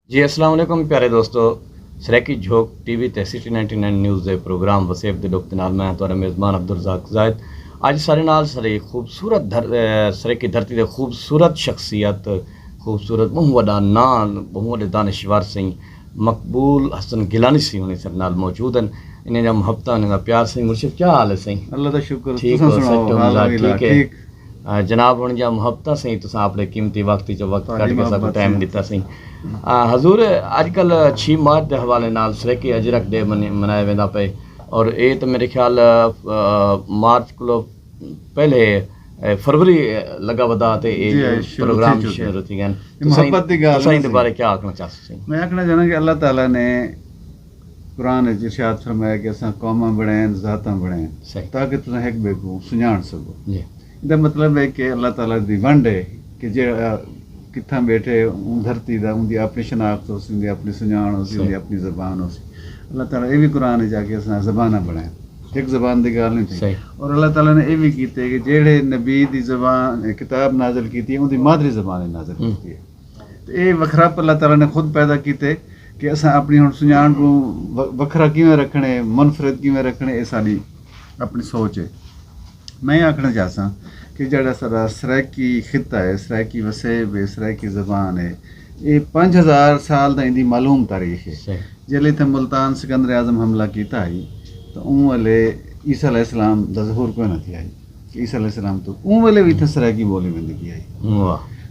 जी अस्सलाम वालेकुम प्यारे दोस्तों, सराकी झोंक टीवी ते सिटी 99 न्यूज़ के प्रोग्राम वसेफ दे दुख नाल मैं तुहाडा मेज़बान अब्दुल रज़ाक ज़ाहिद। अज सारे नाल सारी खूबसूरत सराकी धरती दे खूबसूरत शख्सियत, खूबसूरत बहुत वड्डा नाम, बहुत वड्डे दानिशवर सिंह मकबूल हसन गिलानी सिंह होने सारे नाल मौजूद हैं। इन्हें जा मुहब्बत इन्हें प्यार सिंह मुर्शिद क्या हाल है सिंह? अल्लाह दा शुक्र। ठीक हो सच्चो ठीक है जनाब हुण जा मुहब्बत सही तुसां अपने कीमती वक्त जो वक्त कढ के सब टाइम दिता सही। हजूर अजकल 6 मार्च के हवाले नाल सराकी अजरक डे मनाया वेंदा पे और ये तो मेरे ख्याल मार्च को पहले फरवरी लगा वदा ते प्रोग्राम शुरू थी गए। मुहब्बत दी गल तुसां इहदे बारे क्या आखना चाहते? मैं आखना चाहना कि अल्लाह ताला ने कुरान विच इरशाद फरमाया कि असां कौमां बनाएं ज़ातां बनाएं ताकि तुसां एक ॿिए को सुञाण सको। जी ਇਹਦਾ ਮਤਲਬ ਹੈ ਕਿ ਅੱਲਾਹ ਤਾਲਾ ਦੀ ਵੰਡ ਹੈ ਕਿ ਜਿਹੜਾ ਕਿੱਥਾਂ ਬੈਠੇ ਧਰਤੀ ਦਾ ਉਹਦੀ ਆਪਣੀ ਸ਼ਨਾਖਤ ਹੋ ਸੀ, ਉਹਦੀ ਆਪਣੀ ਸੁਝਾਣ ਹੋ ਸੀ, ਉਹਦੀ ਆਪਣੀ ਜ਼ਬਾਨ ਹੋ ਸੀ। ਅੱਲਾਹ ਤਾਲਾ ਇਹ ਵੀ ਕੁਰਾਨ ਵਿੱਚ ਜਾ ਕੇ ਅਸਾਂ ਜ਼ਬਾਨਾਂ ਬਣਾਇਆ, ਇੱਕ ਜ਼ਬਾਨ ਦੀ ਗੱਲ ਨਹੀਂ ਸੀ। ਔਰ ਅੱਲਾਹ ਤਾਲਾ ਨੇ ਇਹ ਵੀ ਕੀਤਾ ਕਿ ਜਿਹੜੇ ਨਬੀ ਦੀ ਜ਼ਬਾਨ ਕਿਤਾਬ ਨਾਜ਼ਲ ਕੀਤੀ ਹੈ ਉਹਦੀ ਮਾਦਰੀ ਜ਼ਬਾਨ ਨਾਜ਼ਲ ਕੀਤੀ ਹੈ ਤੇ ਇਹ ਵੱਖਰਾ ਅੱਲਾਹ ਤਾਲਾ ਨੇ ਖੁਦ ਪੈਦਾ ਕੀਤੇ ਕਿ ਅਸਾਂ ਆਪਣੀ ਹੁਣ ਸੁਝਾਣ ਨੂੰ ਵੱਖਰਾ ਕਿਵੇਂ ਰੱਖਣੇ, ਮੁਨਫਰਦ ਕਿਵੇਂ ਰੱਖਣੇ, ਇਹ ਸਾਡੀ ਆਪਣੀ ਸੋਚ ਹੈ। मैं आखना चाहता कि जड़ा सारा सराकी खिता है, सराकी वसेब है, सराकी ज़बान है, ये 5000 साल का इनकी मालूम तारीख है। जिले इतने मुल्तान सिकंदर आज़म हमला किया ही तो उन वाले ईसा अलैहिस्सलाम दा ज़हूर कोई ना थी आई। ईसा अलैहिस्सलाम तो उन वाले भी इतने सराकी बोली बंदी आई।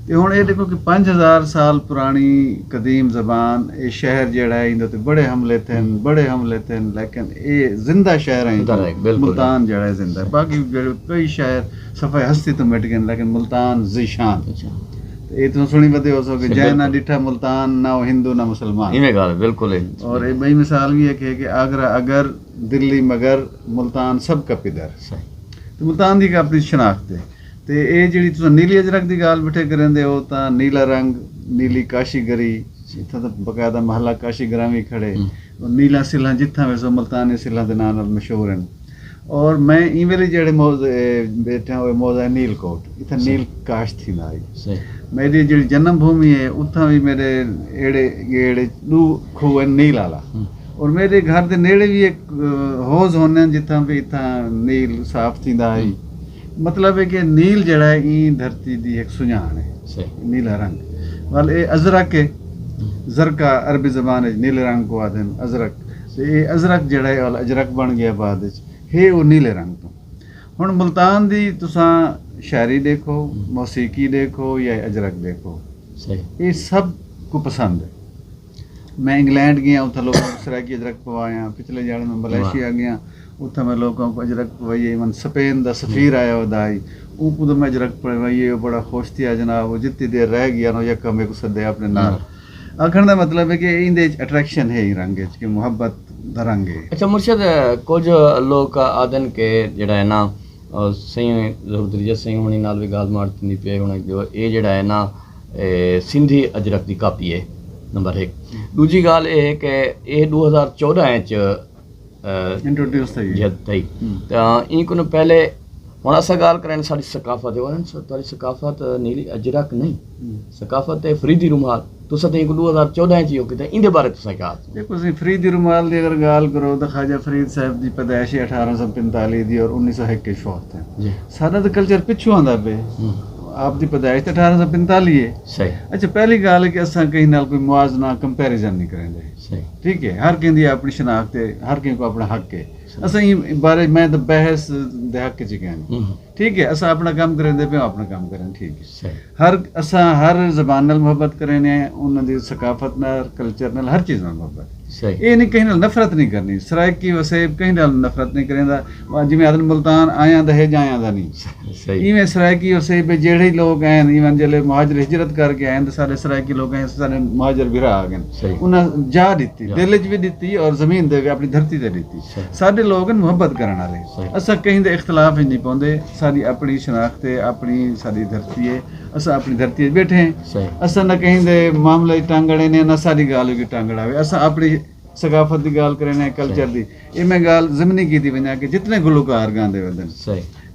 तो हुण ये देखो कि 5000 साल पुरानी कदीम ज़बान ये शहर जड़ा है इंदे ते बड़े हमले थे लेकिन ये जिंदा शहर है। मुल्तान जड़ा है जिंदा है, बाकी कई शहर सफ़े हस्ती तो मिट गए लेकिन मुल्तान ज़ीशान। ये तो सुनी बदे हो सो कि जै ना डिठा मुल्तान ना हिंदू ना मुसलमान, इवें गाल बिल्कुल है। और ये बई मिसाल भी है कि आगरा अगर दिल्ली मगर मुल्तान सब का पिदर। तो मुल्तान की अपनी शनाख्त है। तो ये जी नीली अजरक की गाल बैठे करेंदे हो तो नीला रंग नीली काशीगरी इतना तो बकायदा महला काशीगरा भी खड़े और नीला सिल्ला जिथा वैसो मुल्तानी सिल्ला के नाम मशहूर हैं। और मैं ई वेले जेड़े बैठे हुए मौजा नील कोट इतना नील काश थी ना आई। मेरी जी जन्म भूमि है उतना भी मेरे एड़े दू खूह नील आला और मेरे घर के नेड़े भी एक हौज होने जिथा भी इतना नील साफ थी आई। मतलब है कि नील जड़ा है ई धरती दी एक सुझान है, नीला रंग वाल ये अजरक है। जरका अरबी ज़बान है नीले रंग को आते हैं अजरक। तो ये अजरक जड़ा है अजरक बन गया बाद है वो नीले रंग तो। हुण मुल्तान दी तुसां शायरी देखो, मौसीकी देखो या अजरक देखो, ये सब को पसंद है। मैं इंग्लैंड गया उतना लोगों को सराकी अजरक पवाया, पिछले जाड़े में मलेशिया गया उतना मैं लोगों को अजरक पवाइए। मन स्पेन का सफ़ीर आया वदाई ऊको तो मैं अजरक पवाइए, बड़ा खुश थी जनाब। वो जितनी देर रह गया ना यक मेरे को सदे अपने नाल। आखण का मतलब है कि इंदे अट्रैक्शन है ही रंग कि मुहब्बत दा रंग है। अच्छा मुर्शिद कुछ लोग आदन के जड़ा है ना सही ज़रूरत सिंह होनी नाल भी गाल मारती पे होना जो ये जड़ा है ना सिंधी अजरक की कापी है नंबर 1। दूजी गाल ये है कि ये 2014 इंट्रोड्यूस थी तो पहले हम अस गाल करें साड़ी सकाफत है सकाफत नीली अजरक नहीं सकाफत है फरीदी रुमाल तुस 2014 कि इंदे बारे तुस क्या? देखो सी फरीदी रुमाल की अगर गाल करो तो ख्वाजा फरीद साहब की पैदाइश 1845 की और 1901 के फौत है। सारा तो कल्चर पिछू आंदा पे आपकी पैदाइश तो 1845 है। सही। अच्छा पहली गाल है कि असा कहीं नाल कोई मुआजना कंपैरिजन नहीं करेंगे। ठीक है, हर कहीं अपनी शनाख्त है, हर कहीं को अपना हक है। असा बारे मैं तो बहस दे हक च कहना ठीक है। असा अपना काम करेंदे पे अपना काम करें ठीक है। हर असा हर जबान नाल मोहब्बत करें उन्होंने सकाफत नाल कल्चर नाल हर चीज़ नाल मोहब्बत ये नहीं कहीं नाल नफरत नहीं करनी। सराकी वसेब कहीं नाल नफरत नहीं करेंदा जिवें आदन मुल्तान आया दा है जाया दा नहीं। इवें सराकी वसेब जेड़े लोग हैं इवन जिले मुहाजिर हिजरत करके आए तो सारे सराकी लोग हैं सारे मुहाजिर बिरा आ गए उन्हें जा दी दिल च भी दी और जमीन दे अपनी धरती ते दी। सारे लोग मुहब्बत करने वाले असा कहीं दे इख्तलाफ नहीं पाउंदे। सारी अपनी शनाख्त है, अपनी सारी धरती है, असा अपनी धरती बैठे हैं। असा न कहीं दे मामले टांगड़े ने न सारी गाल की टांगड़ा है। असा अपनी सकाफत की गाल करें कल्चर की ये मैं गाल ज़मनी की थी वजह कि जितने गुलकार गांदे वदन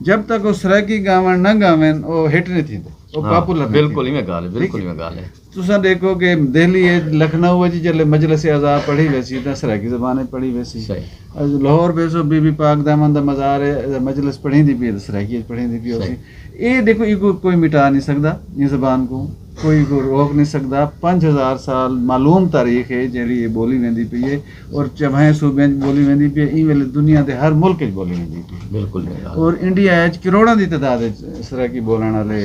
जब तक वो सराकी गावन न गावन वो हिट नहीं थी। ਉਹ ਪਪੂਲਰ बिल्कुल इवें गल है, बिल्कुल इवें गल है। तुसा देखो कि दिल्ली लखनऊ च जल्ले मजलिस आज़ाद पढ़ी वैसी तो सराकी ज़बान पढ़ी वैसी, सही लाहौर बेसो बीबी पाक दामन दा मज़ार मजलिस पढ़ी दी पी सराकी पढ़ी दी पी उसी। ये देखो इको कोई मिटा नहीं सकता, ये ज़बान को कोई को रोक नहीं सकता। 5000 साल मालूम तारीख है जड़ी ये बोली वेंदी पई है और 14 सूबे बोली वेंदी पई है। ई वेले दुनिया दे हर मुल्क च बोली वेंदी पई है, बिल्कुल। और इंडिया च करोड़ों की तादाद सराकी बोलने वाले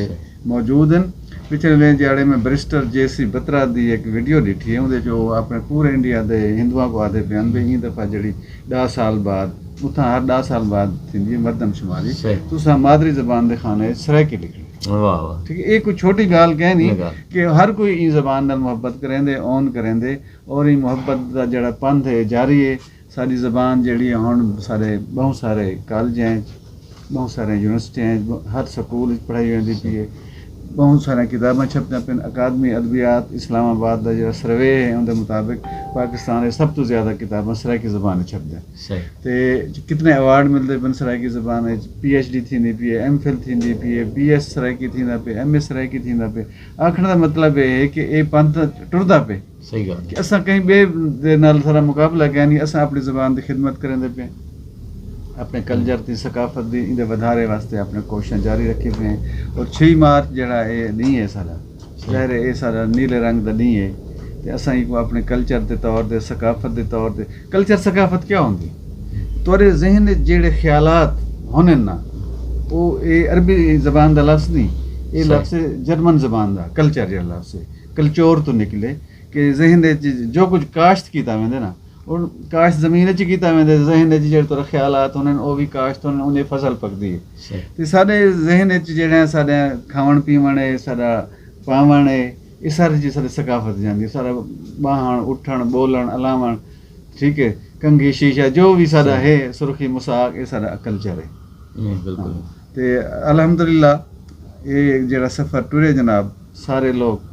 मौजूद हैं। पिछले दिहाड़े में बैरिस्टर JC बत्रा की एक वीडियो डिठी है, उहदे चो अपने पूरे इंडिया के हिंदुओं को आदे पिया भी ई दफ़ा जी 10 साल बाद उतना हर 10 साल बाद थी मरदमशुमारी तुसा मादरी ज़बान के खाने सराकी लिखनी। वाह वाह, ठीक है, ये कोई छोटी गाल कह नहीं कि हर कोई ई ज़बान नाल मुहब्बत करेंदे ओन करेंदे, और ई मुहब्बत का जड़ा पंथ है जारी है। सारी ज़बान जड़ी हुण सारे बहुत सारे कॉलेज हैं, बहुत सारे यूनिवर्सिटी हैं, हर स्कूल पढ़ाई वेंदी पई है, बहुत सारे किताबां छपदियां पिन। अकादमी अदबियात इस्लामाबाद का जो सर्वे है उनके मुताबिक पाकिस्तान में सब तो ज़्यादा किताबां सराकी ज़बान छपदियां ते कितने अवार्ड मिलते पिन सराकी ज़बान। PhD थींदी पई है, MPhil थींदी पई है, BS सराकी थींदा पे, MA सराकी थींदा पे। आखण का मतलब ये है कि ये पंथ टुरदा पे। सही गल कि असां कहीं बे दे नाल सारा मुकाबला क्या नहीं, असां अपनी ज़बान की खिदमत करेंदे पे, अपने कल्चर की सकाफत की इहदे वधारे वास्ते अपने कोशिशां जारी रखी पे हैं। और 6 मार्च जड़ा ये नहीं है सारा ज़ाहिर है, ये सारा नीले रंग का नहीं है तो असां को अपने कल्चर के तौर पर सकाफत के तौर पर कल्चर सकाफत क्या होंगी थोड़े जहन जेड़े ख्यालात होने ना वो ये अरबी ज़बान का लफ्ज़ नहीं, ये लफ्ज़ जर्मन ज़बान का कल्चर जो लफ्ज़ है कल्चोर तो निकले कि जहन जो कुछ काश्त किया वेंदे ना और काश्त ज़मीन च कीता वेंदे, जहन च जेड़े तुरा ख्यालात होने वो भी काश्त होने उन्हें फसल पकदी है। तो साडे जहन च जेड़ा साडा खावण पीवण है, साडा पावण है, ये सारी चीज़ सारी सकाफत जाती है, सारा बाहण उठण बोलण अलावण, ठीक है, कंघी शीशा जो भी साडा है सुरखी मुसाक ये साडा कल्चर है। बिल्कुल। तो अल्हम्दुलिल्लाह ये जेड़ा सफ़र टुरे जनाब सारे लोग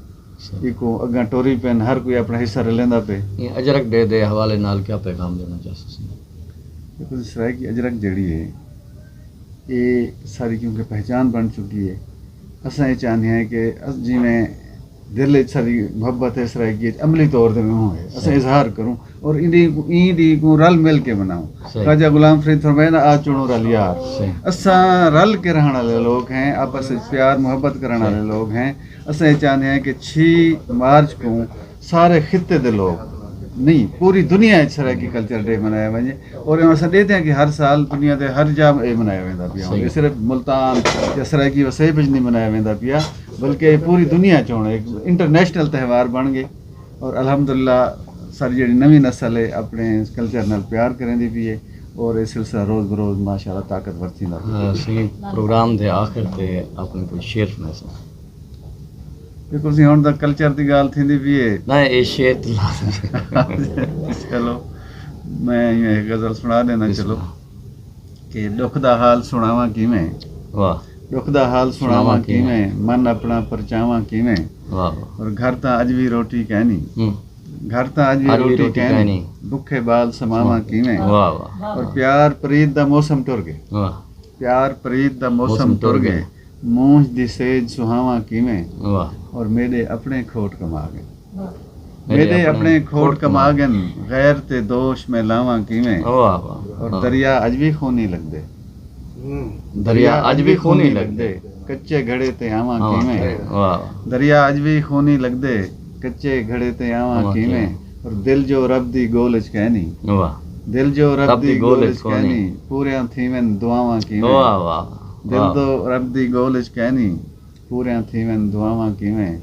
इको अगा टोरी पेन हर कोई अपना हिस्सा लेंदा पे। ये अजरक डे दे हवाले नाल क्या पैगाम देना चाहते हैं? देखो सराकी अजरक जड़ी है ये सारी क्योंकि पहचान बन चुकी है। असां ये चाहते हैं कि जिमें दिल सारी मुहब्बत है सराकी अमली तौर पर मैं है असां इजहार करूँ और ईदी को रल मिल के बनाऊँ। ख्वाजा गुलाम फरीद फरमाए ना आ चुनो रल यार, असां रल के रहने वाले लोग हैं, आपस में प्यार मुहब्बत करने वाले लोग हैं। असां ये चाहते हैं कि 6 मार्च को सारे खिते के लोग नहीं पूरी दुनिया सराकी कल्चर डे मनाया वजे और असां देते हैं कि हर साल दुनिया के हर जा मनाया वेंदा पिया। ये सिर्फ मुल्तान या सराकी वसैब नहीं मनाया वेंदा पिया बल्कि पूरी दुनिया चोण एक इंटरनेशनल त्यौहार बन गए। और अल्हम्दुलिल्लाह सारी जी नवी नस्ल है अपने कल्चर नाल प्यार करेंदी पई है और ये सिलसिला रोज़ बरोज़ माशाअल्लाह ताकतवर थींदा पिया। सही प्रोग्राम दे आखिर ते अपने कोई शेर सुना सा? देखो सी हुण तक कल्चर की गाल थींदी पई है ना ये शेर चलो मैं ये गज़ल सुना देना चलो कि दुख दा हाल सुनावा किवें। वाह। दुख दा हाल सुनावा किवें, मन अपना परचावा किवें। वाह। और घर ता अज भी रोटी कहनी, घर ता अज भी रोटी कहनी, भुखे बाल समावा किवें। वाह वाह। और प्यार प्रीत दा मौसम टुर गए, वाह। प्यार प्रीत दा मौसम टुर गए, मूंछ दी सेज सुहावा किवें। वाह। और मेरे अपने खोट कमा गए, मेरे अपने खोट कमा गन गैर ते दोष में लावा किवें। वाह वाह। और दरिया अज भी खूनी लगदे, दरिया अज भी खूनी लगदे, कच्चे घड़े ते आवा किवें। वाह। दरिया अज भी खूनी लगदे, कच्चे घड़े ते आवा किवें। और दिल जो रब दी गोल च कहनी, वाह। दिल जो रब दी गोल च कहनी, पूरे थीवन दुआवा किवें। वाह वाह। दिल तो रब दी गोल च कहनी, पूरे थीवन दुआवा किवें।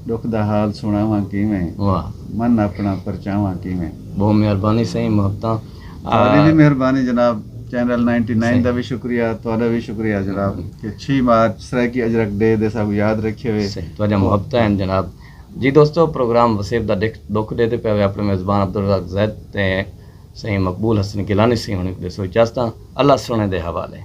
दुख दा हाल सुनावा किवें, वाह। मन अपना परचावा किवें। बहुत मेहरबानी सही मोहब्बत। ਤੁਹਾਡੀ ਵੀ ਮਿਹਰਬਾਨੀ जनाब। चैनल 99 का भी शुक्रिया, ਤੁਹਾਡਾ भी शुक्रिया जनाब कि 6 मार्च सराकी अजरक डे दे सब याद रखे हुए ਤੁਹਾਡਾ ਮੁਹੱਬਤ ਹੈ जनाब जी। दोस्तों प्रोग्राम वसीब दा दुख देते पे अपने मेज़बान अब्दुल रज़ाक ज़ैद ते सही मकबूल हसन गिलानी सी होने को इजाज़त। अल्लाह सुने दे हवाले।